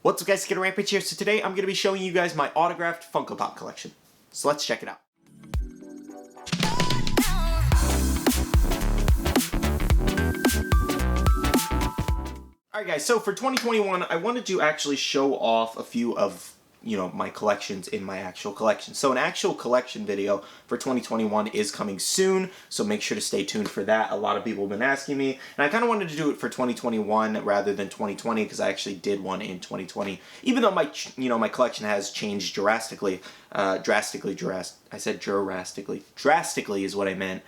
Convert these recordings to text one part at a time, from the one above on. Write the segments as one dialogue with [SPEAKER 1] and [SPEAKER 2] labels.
[SPEAKER 1] What's up guys, Skittlerampage here. So today I'm going to be showing you guys my autographed Funko Pop collection. So let's check it out. Alright guys, so for 2021 I wanted to actually show off a few of my collections in my actual collection. So an actual collection video for 2021 is coming soon, so make sure to stay tuned for that. A lot of people have been asking me, and I kind of wanted to do it for 2021 rather than 2020 because I actually did one in 2020. Even though my my collection has changed drastically drastically is what I meant,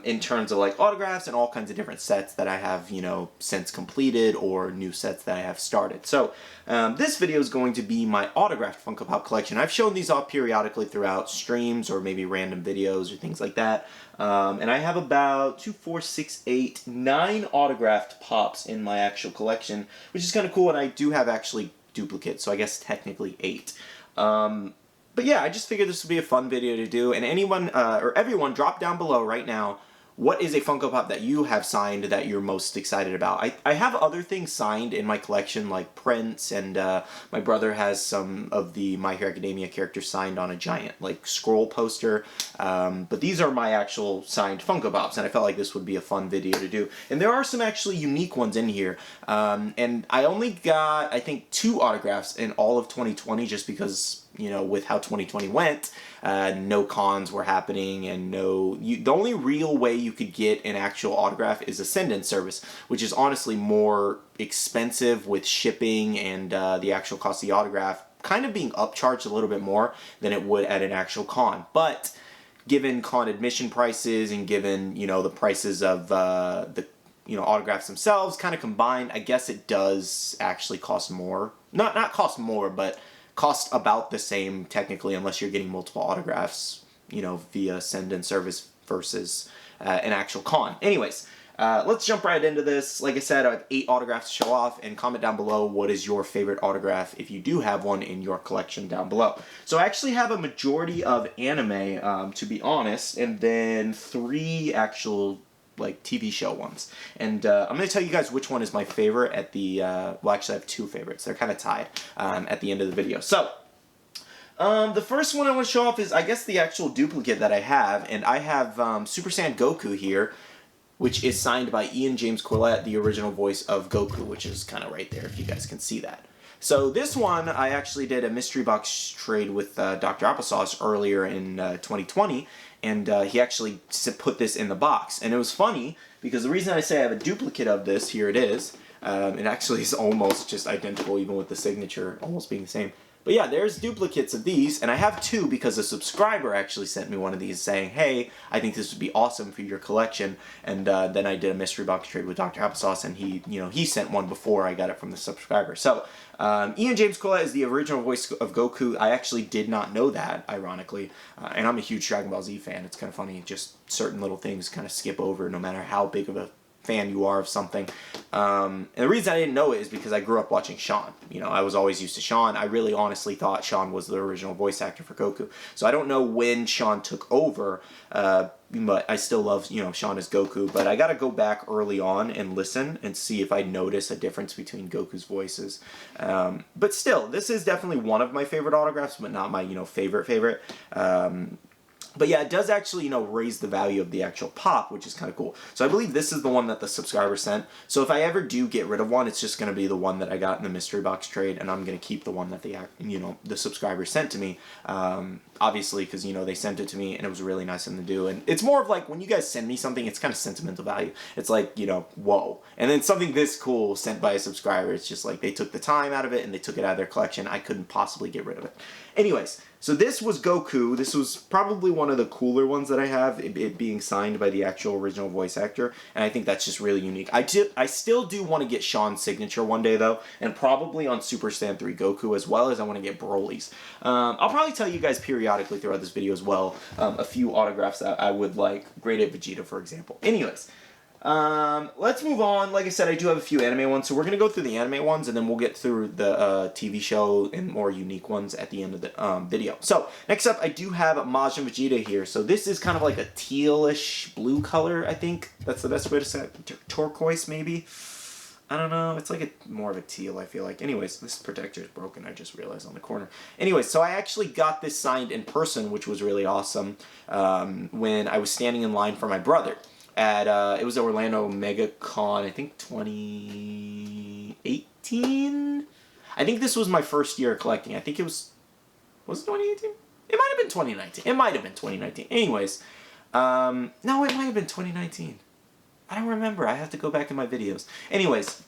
[SPEAKER 1] in terms of like autographs and all kinds of different sets that I have, since completed or new sets that I have started. So this video is going to be my autographed Funko Pop collection. I've shown these off periodically throughout streams or maybe random videos or things like that. And I have about 9 autographed pops in my actual collection, which is kind of cool, and I do have actually duplicates, so I guess technically 8. But yeah, I just figured this would be a fun video to do, and anyone, or everyone, drop down below right now, what is a Funko Pop that you have signed that you're most excited about? I have other things signed in my collection, like prints, and my brother has some of the My Hero Academia characters signed on a giant, like, scroll poster, but these are my actual signed Funko Pops, and I felt like this would be a fun video to do. And there are some actually unique ones in here, and I only got, I think, 2 autographs in all of 2020 just because, with how 2020 went, no cons were happening, and the only real way you could get an actual autograph is a send-in service, which is honestly more expensive with shipping and the actual cost of the autograph kind of being upcharged a little bit more than it would at an actual con. But given con admission prices and given, the prices of the autographs themselves kind of combined, I guess it does actually cost more. Not cost more, but cost about the same technically, unless you're getting multiple autographs, via send-in service versus an actual con. Anyways, let's jump right into this. Like I said, I have 8 autographs to show off, and comment down below what is your favorite autograph if you do have one in your collection down below. So I actually have a majority of anime, to be honest, and then 3 actual like TV show ones, and I'm going to tell you guys which one is my favorite at the, well actually I have 2 favorites, they're kind of tied at the end of the video. So, the first one I want to show off is, I guess, the actual duplicate that I have, and I have Super Saiyan Goku here, which is signed by Ian James Corlett, the original voice of Goku, which is kind of right there if you guys can see that. So this one, I actually did a mystery box trade with Dr. Applesauce earlier in 2020, and he actually put this in the box. And it was funny, because the reason I say I have a duplicate of this, here it is, it actually is almost just identical, even with the signature almost being the same. But yeah, there's duplicates of these, and I have 2 because a subscriber actually sent me one of these saying, hey, I think this would be awesome for your collection, and then I did a mystery box trade with Dr. Applesauce, and he sent one before I got it from the subscriber. So, Ian James Corlett is the original voice of Goku. I actually did not know that, ironically, and I'm a huge Dragon Ball Z fan. It's kind of funny, just certain little things kind of skip over no matter how big of a fan you are of something. And the reason I didn't know it is because I grew up watching Sean. I was always used to Sean. I really honestly thought Sean was the original voice actor for Goku. So I don't know when Sean took over, but I still love, Sean as Goku. But I gotta go back early on and listen and see if I notice a difference between Goku's voices. But still, this is definitely one of my favorite autographs, but not my, favorite. But yeah, it does actually, raise the value of the actual pop, which is kind of cool. So I believe this is the one that the subscriber sent. So if I ever do get rid of one, it's just going to be the one that I got in the mystery box trade, and I'm going to keep the one that the subscriber sent to me. Obviously, because, they sent it to me, and it was really nice of them to do. And it's more of like, when you guys send me something, it's kind of sentimental value. It's like, whoa. And then something this cool sent by a subscriber, it's just like, they took the time out of it, and they took it out of their collection. I couldn't possibly get rid of it. Anyways, so this was Goku. This was probably one of the cooler ones that I have, it being signed by the actual original voice actor, and I think that's just really unique. I still do want to get Sean's signature one day, though, and probably on Super Saiyan 3 Goku, as well as I want to get Broly's. I'll probably tell you guys periodically throughout this video as well, a few autographs that I would like. Graded Vegeta, for example. Anyways, let's move on. Like I said, I do have a few anime ones, so we're going to go through the anime ones, and then we'll get through the TV show and more unique ones at the end of the video. So, next up, I do have Majin Vegeta here. So this is kind of like a tealish blue color, I think. That's the best way to say it. Turquoise, maybe? I don't know. It's like more of a teal, I feel like. Anyways, this protector is broken. I just realized on the corner. Anyways, so I actually got this signed in person, which was really awesome, when I was standing in line for my brother at, it was Orlando MegaCon, I think 2018? I think this was my first year collecting. I think it was it 2018? It might have been 2019. It might have been 2019. Anyways, no, it might have been 2019. I don't remember. I have to go back in my videos. Anyways,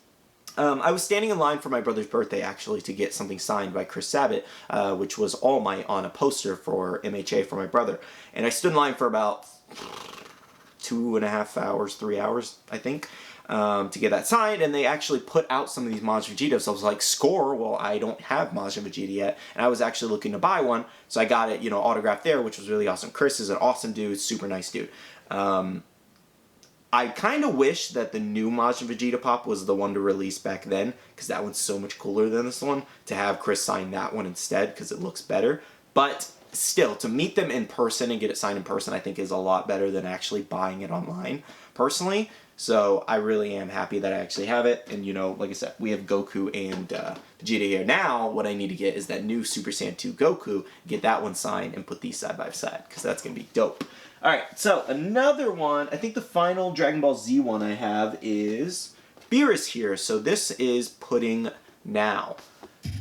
[SPEAKER 1] I was standing in line for my brother's birthday, actually, to get something signed by Chris Sabat, which was All Might on a poster for MHA for my brother. And I stood in line for about 2.5 hours, 3 hours, I think, to get that signed. And they actually put out some of these Majin Vegetas. So I was like, score! Well, I don't have Majin Vegeta yet. And I was actually looking to buy one. So I got it, you know, autographed there, which was really awesome. Chris is an awesome dude, super nice dude. I kind of wish that the new Majin Vegeta pop was the one to release back then, because that one's so much cooler than this one, to have Chris sign that one instead, because it looks better. But still, to meet them in person and get it signed in person, I think is a lot better than actually buying it online, personally. So I really am happy that I actually have it, and you know, like I said, we have Goku and Vegeta here. Now, what I need to get is that new Super Saiyan 2 Goku, get that one signed, and put these side by side, because that's going to be dope. Alright, so another one, I think the final Dragon Ball Z one I have is Beerus here. So this is Pudding Now.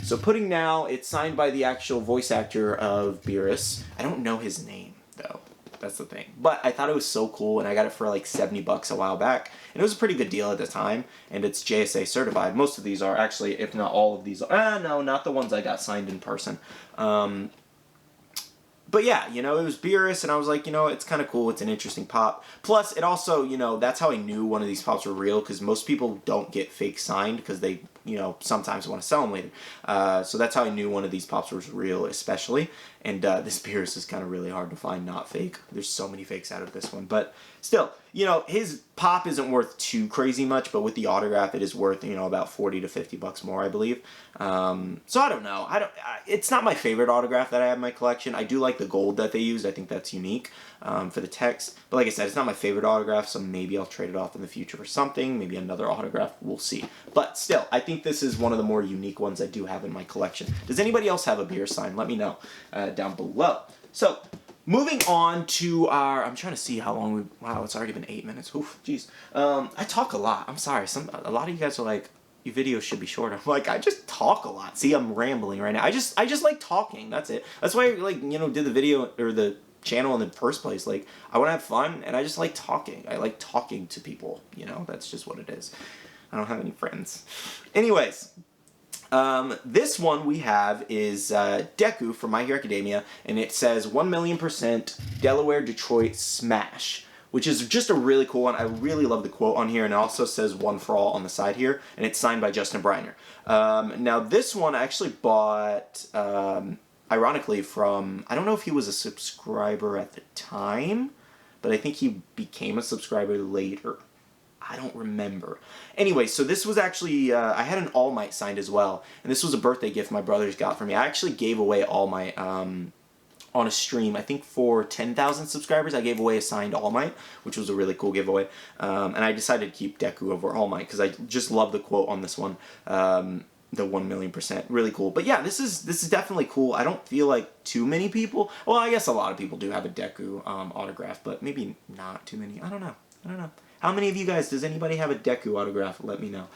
[SPEAKER 1] So Pudding Now, it's signed by the actual voice actor of Beerus. I don't know his name, though. That's the thing. But I thought it was so cool, and I got it for like $70 a while back. And it was a pretty good deal at the time, and it's JSA certified. Most of these are actually, if not all of these are. No, not the ones I got signed in person. But yeah, you know, it was Beerus, and I was like, you know, it's kind of cool. It's an interesting pop. Plus, it also, you know, that's how I knew one of these pops were real, because most people don't get fake signed, because they, you know, sometimes want to sell them later. So that's how I knew one of these pops was real, especially. And this Beerus is kind of really hard to find not fake. There's so many fakes out of this one. But still, you know, his pop isn't worth too crazy much, but with the autograph, it is worth, you know, about $40 to $50 more, I believe. So I don't know. It's not my favorite autograph that I have in my collection. I do like the gold that they used. I think that's unique for the text. But like I said, it's not my favorite autograph, so maybe I'll trade it off in the future for something. Maybe another autograph. We'll see. But still, I think this is one of the more unique ones I do have in my collection. Does anybody else have a beer sign? Let me know down below. So, moving on to our, I'm trying to see how long wow, it's already been 8 minutes. Oof, jeez. I talk a lot. I'm sorry. A lot of you guys are like, your videos should be shorter. I'm like, I just talk a lot. See, I'm rambling right now. I just like talking. That's it. That's why I, like, you know, did the video, or the channel in the first place. Like, I want to have fun, and I just like talking. I like talking to people, you know? That's just what it is. I don't have any friends. Anyways, this one we have is Deku from My Hero Academia, and it says 1,000,000% Delaware Detroit Smash, which is just a really cool one. I really love the quote on here, and it also says One for All on the side here, and it's signed by Justin Briner. Now this one I actually bought, ironically, from, I don't know if he was a subscriber at the time, but I think he became a subscriber later. I don't remember. Anyway, so this was actually, I had an All Might signed as well, and this was a birthday gift my brothers got for me. I actually gave away All Might on a stream. I think for 10,000 subscribers, I gave away a signed All Might, which was a really cool giveaway. And I decided to keep Deku over All Might, because I just love the quote on this one. The 1,000,000%, really cool. But yeah, this is definitely cool. I don't feel like too many people, well, I guess a lot of people do have a Deku autograph, but maybe not too many. I don't know. How many of you guys, does anybody have a Deku autograph? Let me know.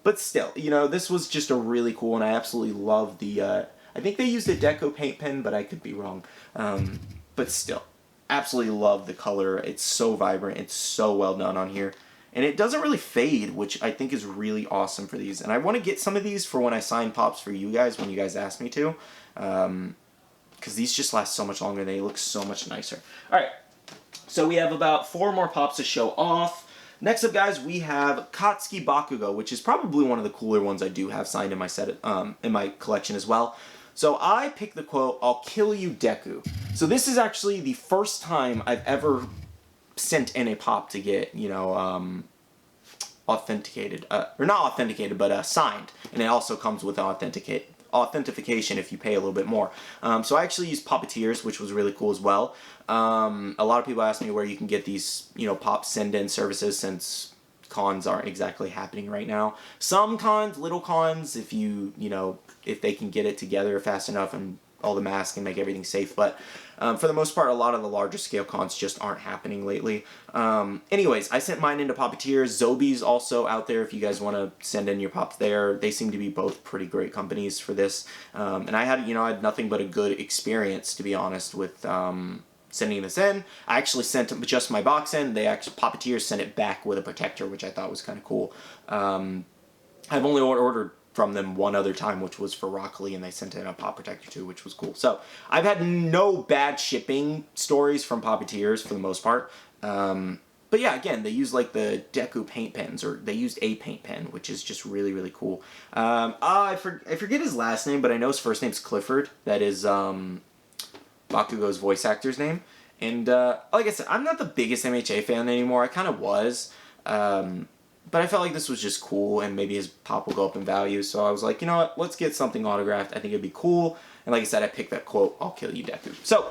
[SPEAKER 1] But still, you know, this was just a really cool one. I absolutely love the, I think they used a Deco paint pen, but I could be wrong. But still, absolutely love the color. It's so vibrant. It's so well done on here. And it doesn't really fade, which I think is really awesome for these. And I want to get some of these for when I sign pops for you guys, when you guys ask me to. Because these just last so much longer. They look so much nicer. All right. So we have about 4 more pops to show off. Next up, guys, we have Katsuki Bakugo, which is probably one of the cooler ones I do have signed in my set, in my collection as well. So I picked the quote, "I'll kill you, Deku." So this is actually the first time I've ever sent in a pop to get, you know, authenticated, or not authenticated, but signed. And it also comes with authentication if you pay a little bit more. So I actually used Puppeteers, which was really cool as well. A lot of people ask me where you can get these, you know, pop send-in services, since cons aren't exactly happening right now. Some cons, little cons, if if they can get it together fast enough and all the masks and make everything safe, but for the most part, a lot of the larger scale cons just aren't happening lately. Anyways, I sent mine into Puppeteers. Zobi's also out there if you guys want to send in your pops there. They seem to be both pretty great companies for this. And I had nothing but a good experience, to be honest, with sending this in. I actually sent just my box in. Puppeteers sent it back with a protector, which I thought was kind of cool. I've only ordered from them one other time, which was for Rock Lee, and they sent in a pop protector too, which was cool. So I've had no bad shipping stories from Puppeteers for the most part. But yeah, again, they use like the Deku paint pens, or they used a paint pen, which is just really, really cool. I forget his last name, but I know his first name's Clifford. That is Bakugo's voice actor's name. And like I said, I'm not the biggest MHA fan anymore. I kind of was. But I felt like this was just cool, and maybe his pop will go up in value. So I was like, you know what, let's get something autographed. I think it'd be cool. And like I said, I picked that quote, "I'll kill you, Deku." So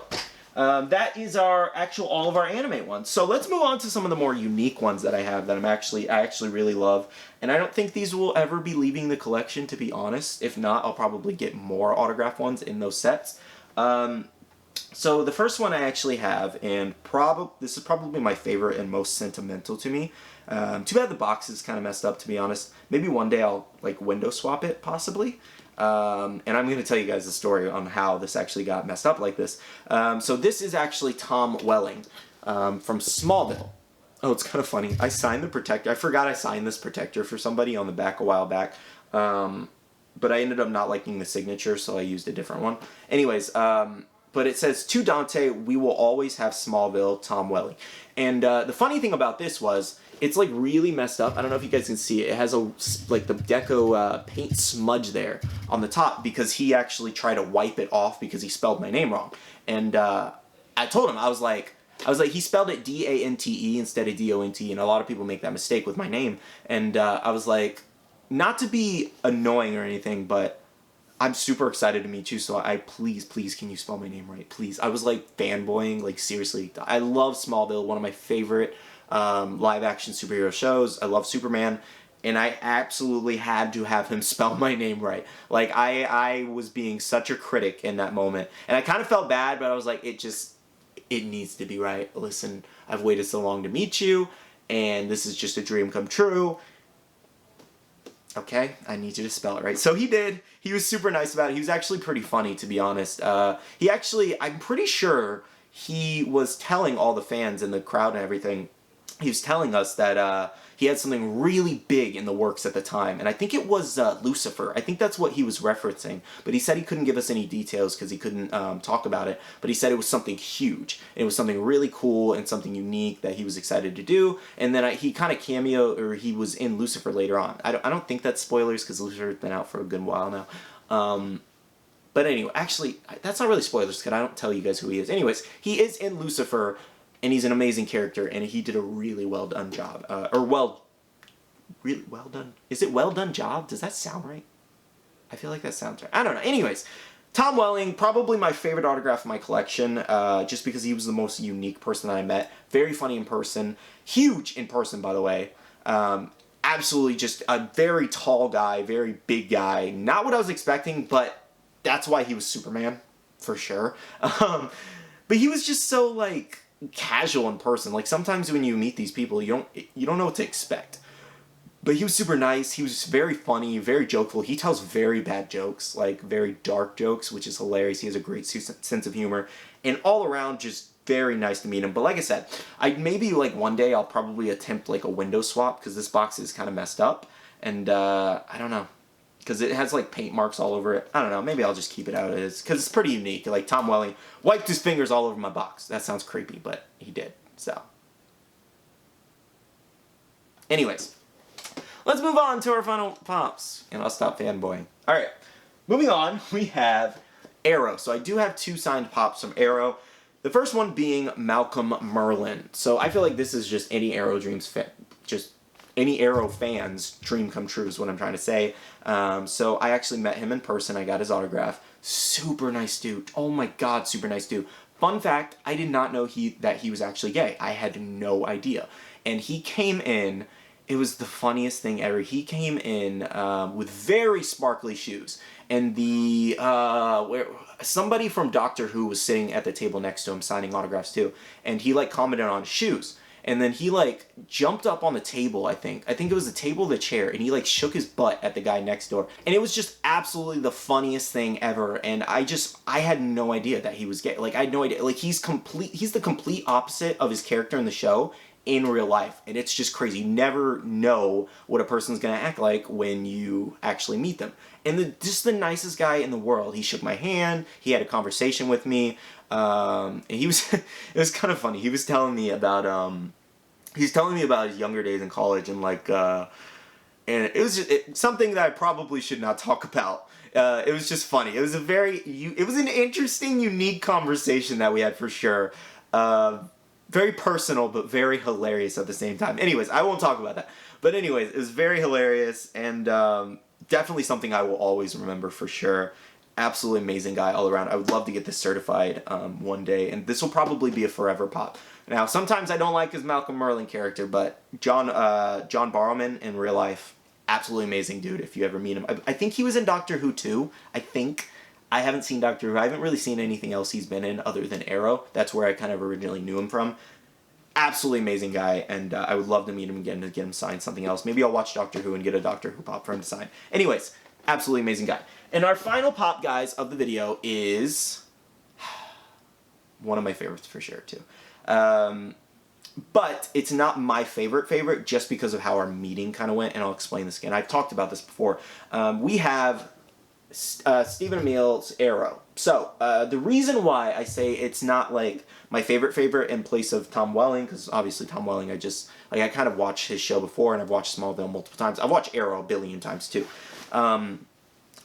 [SPEAKER 1] that is all of our anime ones. So let's move on to some of the more unique ones that I have that I actually really love. And I don't think these will ever be leaving the collection, to be honest. If not, I'll probably get more autograph ones in those sets. So the first one I actually have, and this is probably my favorite and most sentimental to me. Too bad the box is kind of messed up, to be honest. Maybe one day I'll like window swap it, possibly. And I'm going to tell you guys the story on how this actually got messed up like this. So this is actually Tom Welling from Smallville. Oh, it's kind of funny. I signed the protector. I forgot I signed this protector for somebody on the back a while back. But I ended up not liking the signature, so I used a different one. Anyways, but it says, "To Dante, we will always have Smallville, Tom Welling." And the funny thing about this was, it's like really messed up. I don't know if you guys can see it. It has like the Deco paint smudge there on the top because he actually tried to wipe it off because he spelled my name wrong. And I told him, I was like, he spelled it D-A-N-T-E instead of D-O-N-T, and a lot of people make that mistake with my name. And I was like, not to be annoying or anything, but I'm super excited to meet you, so please, can you spell my name right? Please. I was like fanboying, like seriously. I love Smallville, one of my favorite live action superhero shows. I love Superman, and I absolutely had to have him spell my name right. Like I was being such a critic in that moment, and I kind of felt bad, but I was like, it needs to be right. Listen, I've waited so long to meet you, and this is just a dream come true. Okay, I need you to spell it right. So he did. He was super nice about it. He was actually pretty funny, to be honest. I'm pretty sure he was telling all the fans in the crowd and everything, he was telling us that he had something really big in the works at the time. And I think it was Lucifer. I think that's what he was referencing. But he said he couldn't give us any details because he couldn't talk about it. But he said it was something huge. It was something really cool and something unique that he was excited to do. And then he kind of he was in Lucifer later on. I don't think that's spoilers because Lucifer's been out for a good while now. But anyway, actually, that's not really spoilers because I don't tell you guys who he is. Anyways, he is in Lucifer, and he's an amazing character, and he did a really well done job. Really well done. Is it well done job? Does that sound right? I feel like that sounds right. I don't know. Anyways, Tom Welling, probably my favorite autograph in my collection, just because he was the most unique person that I met. Very funny in person. Huge in person, by the way. Absolutely just a very tall guy, very big guy. Not what I was expecting, but that's why he was Superman, for sure. But he was just so, like, casual in person. Like, sometimes when you meet these people, you don't know what to expect. But he was super nice. He was very funny, very jokeful. He tells very bad jokes, like very dark jokes, which is hilarious. He has a great sense of humor. And all around, just very nice to meet him. But like I said, maybe like one day I'll probably attempt like a window swap because this box is kind of messed up. And I don't know. Because it has like paint marks all over it. I don't know. Maybe I'll just keep it out as because it's pretty unique. Like Tom Welling wiped his fingers all over my box. That sounds creepy, but he did. So, anyways, let's move on to our final pops, and I'll stop fanboying. All right, moving on. We have Arrow. So I do have 2 signed pops from Arrow. The first one being Malcolm Merlin. So I feel like this is just any Arrow Dreams any Arrow fan's dream come true is what I'm trying to say. So I actually met him in person. I got his autograph. Super nice dude. Oh my god, super nice dude. Fun fact, I did not know that he was actually gay. I had no idea. And he came in it was the funniest thing ever. He came in with very sparkly shoes, and somebody from Doctor Who was sitting at the table next to him signing autographs too, and he like commented on his shoes. And then he like jumped up on the table, I think it was the table, the chair, and he like shook his butt at the guy next door. And it was just absolutely the funniest thing ever. And I had no idea that he was gay. Like, I had no idea. Like, he's the complete opposite of his character in the show in real life. And it's just crazy. You never know what a person's gonna act like when you actually meet them. And just the nicest guy in the world. He shook my hand, he had a conversation with me. And he was, it was kind of funny. He was telling me about, his younger days in college, and like, and it was just something that I probably should not talk about. It was just funny. It was it was an interesting, unique conversation that we had for sure. Very personal, but very hilarious at the same time. Anyways, I won't talk about that. But anyways, it was very hilarious, and definitely something I will always remember for sure. Absolutely amazing guy all around. I would love to get this certified one day, and this will probably be a forever pop. Now, sometimes I don't like his Malcolm Merlin character, but John Barrowman in real life, absolutely amazing dude. If you ever meet him, I think he was in Doctor Who too. I haven't seen Doctor Who. I haven't really seen anything else he's been in other than Arrow. That's where I kind of originally knew him from. Absolutely amazing guy, and I would love to meet him again to get him signed something else. Maybe I'll watch Doctor Who and get a Doctor Who pop for him to sign. Anyways, absolutely amazing guy. And our final pop, guys, of the video is one of my favorites for sure, too. But it's not my favorite just because of how our meeting kind of went, and I'll explain this again. I've talked about this before. We have Stephen Amell's Arrow. So, the reason why I say it's not, like, my favorite in place of Tom Welling, because obviously Tom Welling, I kind of watched his show before, and I've watched Smallville multiple times. I've watched Arrow a billion times, too.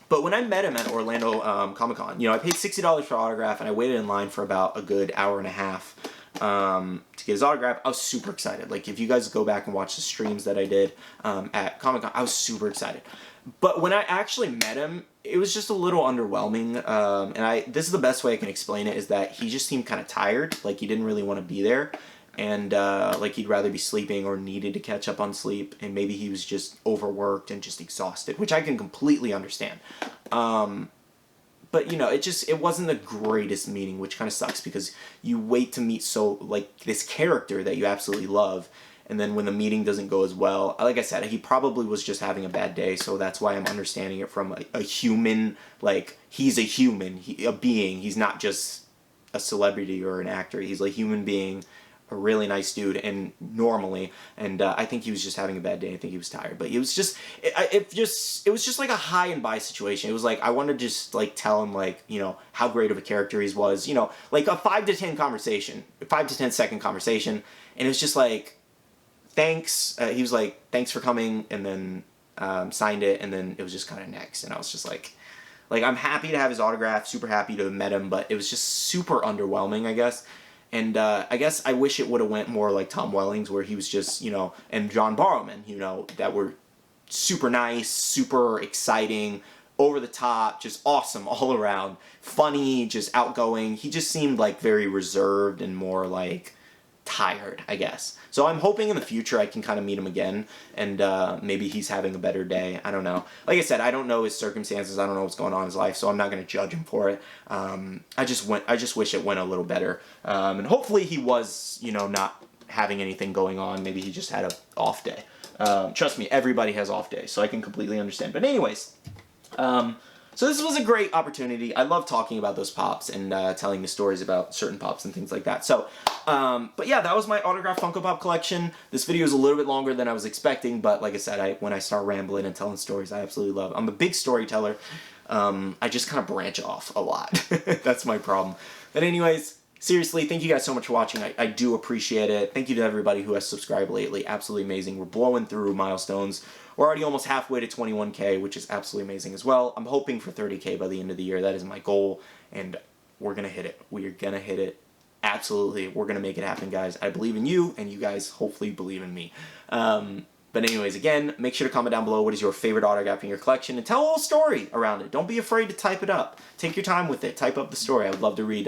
[SPEAKER 1] But when I met him at Orlando Comic-Con, I paid $60 for autograph, and I waited in line for about a good hour and a half to get his autograph. I was super excited. Like, if you guys go back and watch the streams that I did at Comic-Con, I was super excited. But when I actually met him, it was just a little underwhelming. And this is the best way I can explain it, is that he just seemed kind of tired. Like, he didn't really want to be there. And, like, he'd rather be sleeping or needed to catch up on sleep. And maybe he was just overworked and just exhausted, which I can completely understand. But, it wasn't the greatest meeting, which kind of sucks, because you wait to meet this character that you absolutely love. And then when the meeting doesn't go as well, like I said, he probably was just having a bad day. So that's why I'm understanding it from a human, like, he's a human, a being. He's not just a celebrity or an actor. He's a human being, a really nice dude, and normally, and I think he was just having a bad day. I think he was tired, but it was just like a high and by situation. It was like I wanted to just like tell him how great of a character he was, like a 5 to 10 second conversation, and it was just like, thanks. He was like, thanks for coming, and then signed it, and then it was just kind of next, and I was just like I'm happy to have his autograph, super happy to have met him, but it was just super underwhelming, I guess. And I guess I wish it would have went more like Tom Welling's, where he was just, and John Barrowman, that were super nice, super exciting, over the top, just awesome all around, funny, just outgoing. He just seemed like very reserved and more like tired, I guess. So I'm hoping in the future I can kind of meet him again, and maybe he's having a better day. I don't know. Like I said, I don't know his circumstances. I don't know what's going on in his life, so I'm not going to judge him for it. I just wish it went a little better. And hopefully he was, not having anything going on. Maybe he just had an off day. Trust me, everybody has off days, so I can completely understand. But anyways, so this was a great opportunity. I love talking about those pops and telling the stories about certain pops and things like that. So, but yeah, that was my autographed Funko Pop collection. This video is a little bit longer than I was expecting, but like I said, when I start rambling and telling stories, I absolutely love. I'm a big storyteller. I just kind of branch off a lot. That's my problem. But anyways, seriously, thank you guys so much for watching. I do appreciate it. Thank you to everybody who has subscribed lately. Absolutely amazing. We're blowing through milestones. We're already almost halfway to 21K, which is absolutely amazing as well. I'm hoping for 30K by the end of the year. That is my goal, and we're going to hit it. We're going to hit it. Absolutely. We're going to make it happen, guys. I believe in you, and you guys hopefully believe in me. But But anyways, again, make sure to comment down below what is your favorite autograph in your collection, and tell a little story around it. Don't be afraid to type it up. Take your time with it. Type up the story. I would love to read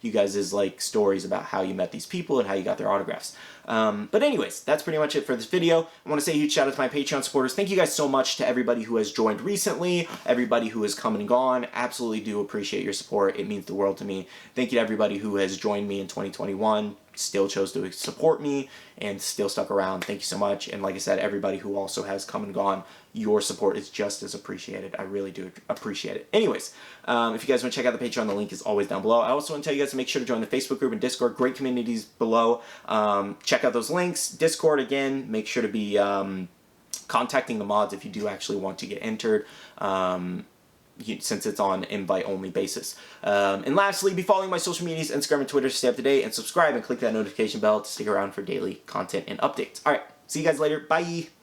[SPEAKER 1] you guys' like stories about how you met these people and how you got their autographs. But anyways, that's pretty much it for this video. I want to say a huge shout out to my Patreon supporters. Thank you guys so much to everybody who has joined recently, everybody who has come and gone. Absolutely do appreciate your support. It means the world to me. Thank you to everybody who has joined me in 2021, still chose to support me, and still stuck around. Thank you so much. And like I said, everybody who also has come and gone, your support is just as appreciated. I really do appreciate it. Anyways, if you guys want to check out the Patreon, the link is always down below. I also want to tell you guys to make sure to join the Facebook group and Discord. Great communities below. Check out those links. Discord, again, make sure to be contacting the mods if you do actually want to get entered. Since it's on invite-only basis. And lastly, be following my social medias, Instagram and Twitter to stay up to date, and subscribe and click that notification bell to stick around for daily content and updates. Alright, see you guys later. Bye!